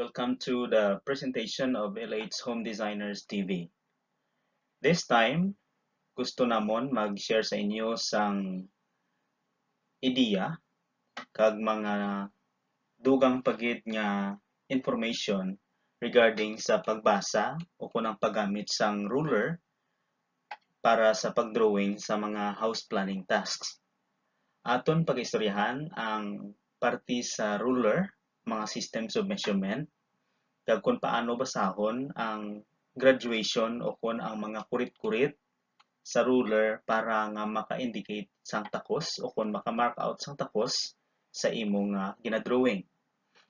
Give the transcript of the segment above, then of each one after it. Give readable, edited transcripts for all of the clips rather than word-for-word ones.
welcome to the presentation of LH Home Designers TV. This time, gusto namon mag-share sa inyo sang ideya kag mga dugang pagid nga information regarding sa pagbasa o kunang paggamit sang ruler para sa pagdrawing sa mga house planning tasks. Aton pag-istoryahan ang parte sa ruler, mga systems of measurement, kag kung paano basahon ang graduation o kung ang mga kurit-kurit sa ruler para nga maka-indicate sang takos o kung maka-mark out sang takos sa imong ginadrawing.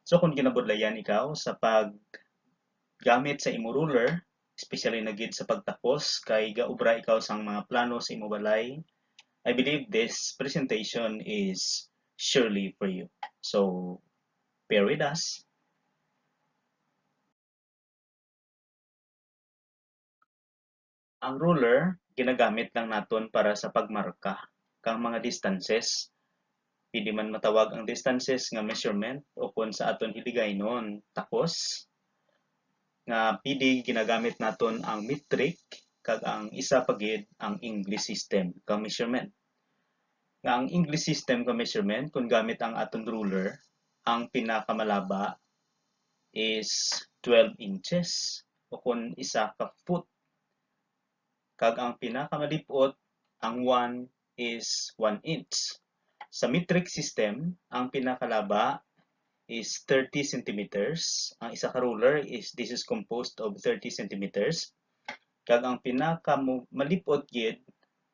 So kung ginabudlayan ikaw sa paggamit sa imong ruler, especially na gid sa pagtakos kay gaubra ikaw sang mga plano sa imong balay, I believe this presentation is surely for you. So bear with us. Ang ruler, ginagamit lang naton para sa pagmarka kang mga distances. Pwede man matawag ang distances nga measurement o kung sa aton hiligaynon takos. Nga pwede ginagamit naton ang metric kag ang isa pagid ang English system ka measurement. Nga ang English system ka measurement kung gamit ang aton ruler, ang pinakamalaba is 12 inches o kung isa ka foot. Kag ang pinakamalipot, ang 1 is 1 inch. Sa metric system, ang pinakalaba is 30 centimeters. Ang isa ka ruler this is composed of 30 centimeters. Kag ang pinakamalipot gid,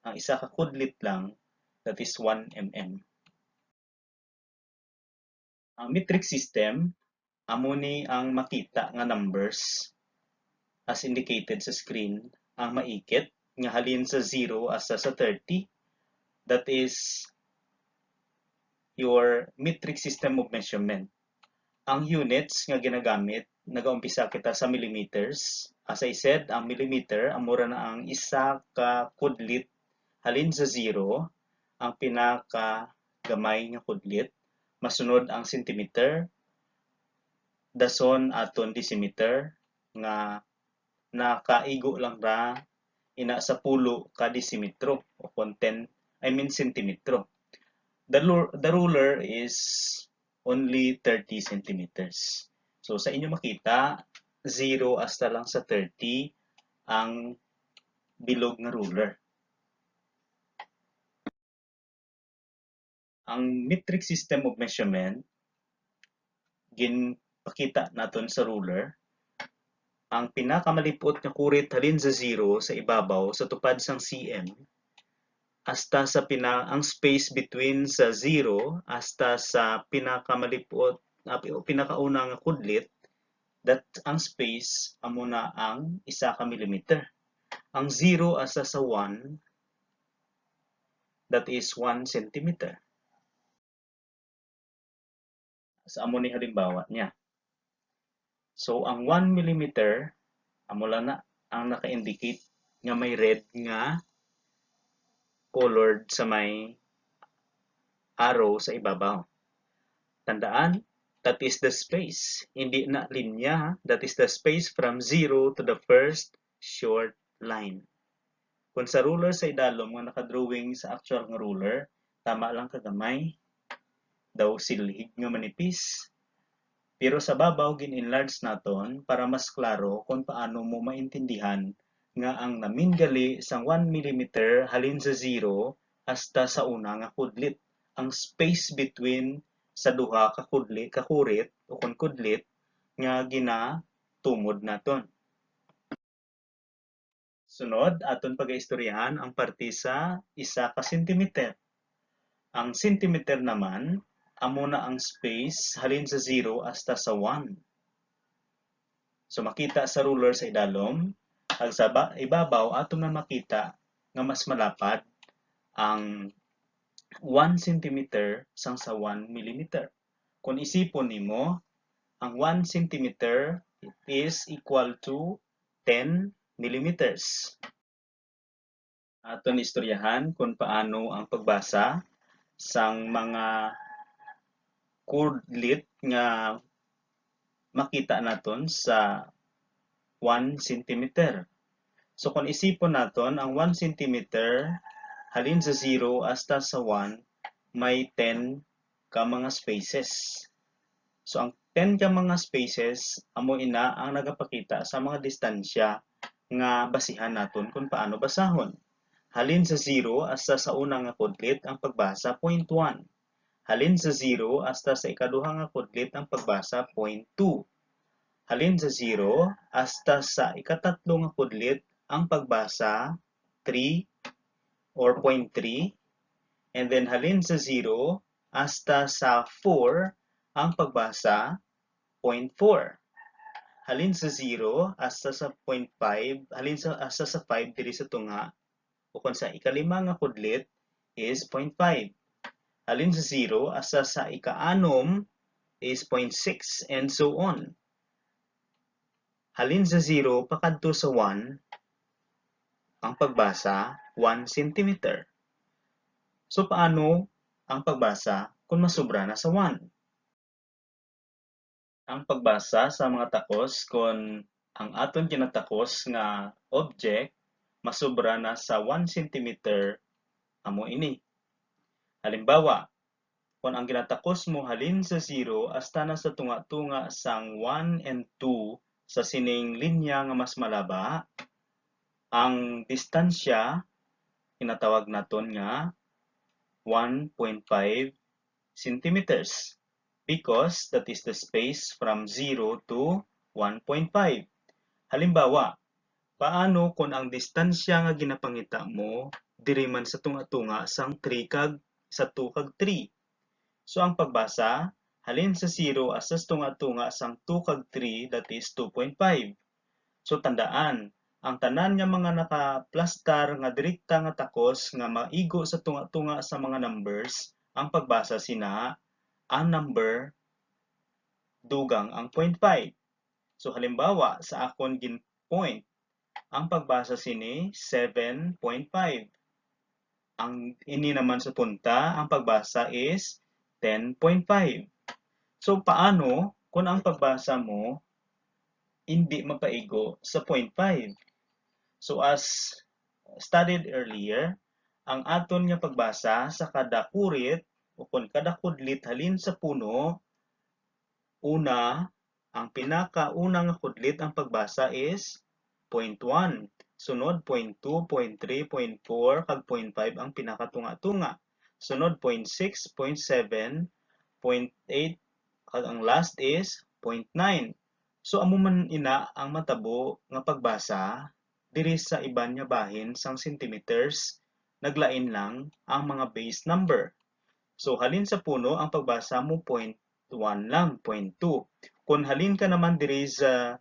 ang isa ka kudlit lang, that is 1 mm. Ang metric system, amo ni ang makita nga numbers as indicated sa screen, ang maikit nga halin sa 0 hasta sa 30. That is your metric system of measurement. Ang units nga ginagamit, nagaumpisa kita sa millimeters. As I said, ang millimeter, amura na ang isa ka kudlit halin sa 0, ang pinaka gamay nga kudlit. Masunod ang centimeter, dason aton decimeter, nga nakaigo lang ra ina sa pulo ka desimetro o kung 10, centimetro. The ruler is only 30 centimeters. So sa inyo makita, 0 hasta lang sa 30 ang bilog nga ruler. Ang metric system of measurement, ginpakita naton sa ruler, ang pinakamalipot nga kurit halin sa 0 sa ibabaw sa tupad sang cm hasta sa ang space between sa 0 hasta sa pinakamalipot pinakauna nga kudlit, that ang space amo na ang isa ka millimeter. Ang 0 hasta sa 1, that is 1 centimeter. Sa amo ni halimbawa niya. So ang 1 millimeter amo lang na ang naka-indicate nga may red nga colored sa may arrow sa ibabaw. Tandaan, that is the space. Hindi na linya, that is the space from 0 to the first short line. Kung sa ruler sa idalom nga nakadrawing sa actual nga ruler, tama lang kagamay, daw silhig nga manipis. Pero sa babaw gin-enlarge naton para mas klaro kung paano mo maintindihan nga ang naminggali sang 1 mm halin sa 0 hasta sa una nga kudlit. Ang space between sa duha ka kurit o kung kudlit nga ginatumod naton. Sunod, aton pag-istoryahan ang parte sa isa ka sentimeter. Ang centimeter naman, amo na ang space halin sa 0 hasta sa 1. So makita sa ruler sa idalom, ag sa ibabaw aton na makita nga mas malapad ang 1 centimeter sang sa 1 millimeter. Kung isipon nimo, ang 1 centimeter is equal to 10 millimeters. Aton istoryahan kung paano ang pagbasa sang mga kudlit nga makita naton sa 1 centimeter. So kung isipon naton ang 1 centimeter halin sa 0 hasta sa 1 may 10 ka mga spaces. So ang 10 ka mga spaces amo ina ang nagapakita sa mga distansya nga basihan naton kung paano basahon. Halin sa 0 hasta sa unang nga kudlit ang pagbasa 0.1. Halin sa 0 hasta sa ikaduha nga kudlit ang pagbasa 0.2. Halin sa 0 hasta sa ikatatlo nga kudlit ang pagbasa 3 or 0.3. And then halin sa 0 hasta sa 4 ang pagbasa 0.4. Halin sa 0 hasta sa 0.5, halin sa hasta sa 5 diri sa tunga o kung sa ikalima nga kudlit is 0.5. Halin sa 0 hasta sa ika-6 is 0.6 and so on. Halin sa 0 pakadto sa 1 ang pagbasa 1 cm. So paano ang pagbasa kung masobra na sa 1? Ang pagbasa sa mga takos kung ang aton kinatakos nga object masobra na sa 1 cm amo ini. Halimbawa, kung ang ginatakos mo halin sa 0 hasta na sa tunga-tunga sang 1 and 2 sa sining linya nga mas malaba, ang distansya kinatawag naton nga 1.5 centimeters because that is the space from 0 to 1.5. Halimbawa, paano kung ang distansya nga ginapangita mo diri man sa tunga-tunga sang 3 kag sa 2 kag 3. So ang pagbasa halin sa 0 hasta sa tunga-tunga sang 2 kag 3 that is 2.5. So tandaan, ang tanan nga mga nakaplastar nga direkta nga takos nga maigo sa tunga-tunga sa mga numbers, ang pagbasa sina ang number dugang ang 0.5. So halimbawa sa akon gin-point, ang pagbasa sini 7.5. Ang ini naman sa punta, ang pagbasa is 10.5. So paano kung ang pagbasa mo hindi mapaigo sa 0.5? So as studied earlier, ang aton nga pagbasa sa kada kurit o kung kada kudlit halin sa puno, una, ang pinakaunang kudlit ang pagbasa is 0.1. Sunod 0.2, 0.3, 0.4 kag 0.5 ang pinakatunga-tunga. Sunod 0.6, 0.7, 0.8 kag ang last is 0.9. So amo man ina ang matabo nga pagbasa diri sa iban nga bahin sang centimeters, naglain lang ang mga base number. So halin sa puno ang pagbasa mo 0.1 lang, 0.2. Kung halin ka naman diri sa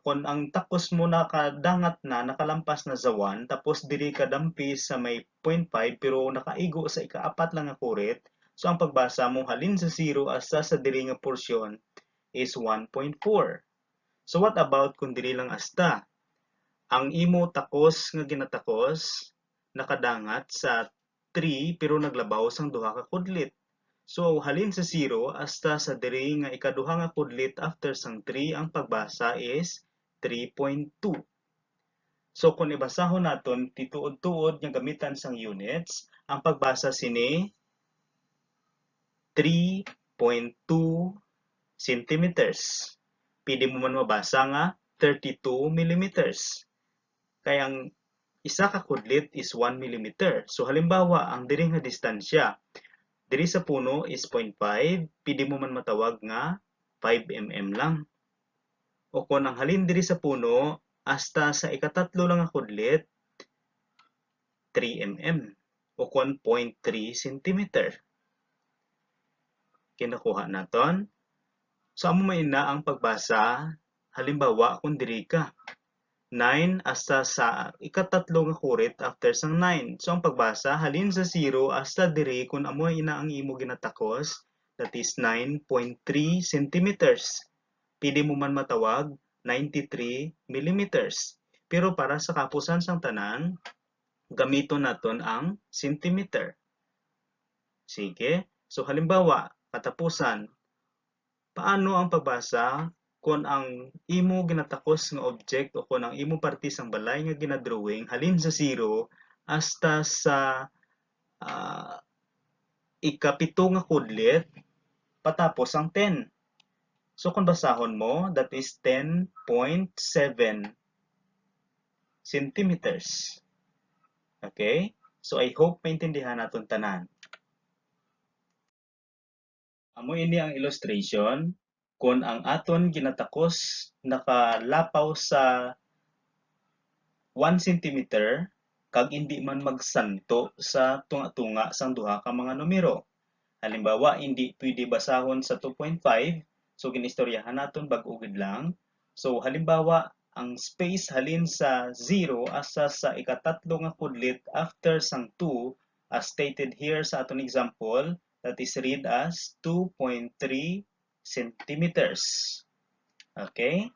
kung ang takos mo nakadangat na, nakalampas na sa 1, tapos diri ka dampi sa may 0.5 pero nakaigo sa ikaapat lang nga kurit, so ang pagbasa mo halin sa 0 hasta sa diri nga porsyon is 1.4. So what about kung diri lang hasta? Ang imo takos nga ginatakos nakadangat sa 3 pero naglabaw sang duha ka kudlit. So halin sa 0 hasta sa diri nga ikaduha nga kudlit after sang 3 ang pagbasa is 3.2. So kung ibasahon naton tituod-tuod nga gamitan sang units, ang pagbasa sini 3.2 centimeters. Pwede mo man mabasa nga 32 millimeters. Kaya ang isa ka kudlit is 1 millimeter. So halimbawa, ang diri nga distansya diri sa puno is 0.5, pwede mo man matawag nga 5 mm lang. O kung ang halin diri sa puno hasta sa ikatatlo lang nga kudlit 3 mm o kung 0.3 cm. Kinakuha naton. So amo man ina ang pagbasa halimbawa kung diri ka 9 hasta sa ikatatlo nga kurit after sang 9. So ang pagbasa halin sa 0 hasta diri kung amo ina ang imo ginatakos, that is 9.3 centimeters. Pili mo man matawag 93 millimeters. Pero para sa kapusan sang tanan, gamiton naton ang centimeter. Sige. So halimbawa, katapusan, paano ang pagbasa kung ang imo ginatakos nga object o kung ang imo parte sang balay nga ginadrawing halin sa 0 hasta sa ah, ikapito nga kudlit patapos ang 10. So kung basahon mo, that is 10.7 centimeters. Okay? So I hope maintindihan naton tanan. Amo ini ang illustration kung ang aton ginatakos nakalapaw sa 1 centimeter kag hindi man magsanto sa tunga-tunga sang duha ka mga numero. Halimbawa, hindi pwede basahon sa 2.5, so ginistoryahan naton bag-ugid lang. So halimbawa, ang space halin sa 0 asa sa ikatatlo nga kudlit after sang 2 as stated here sa aton example, that is read as 2.3 centimeters. Okay?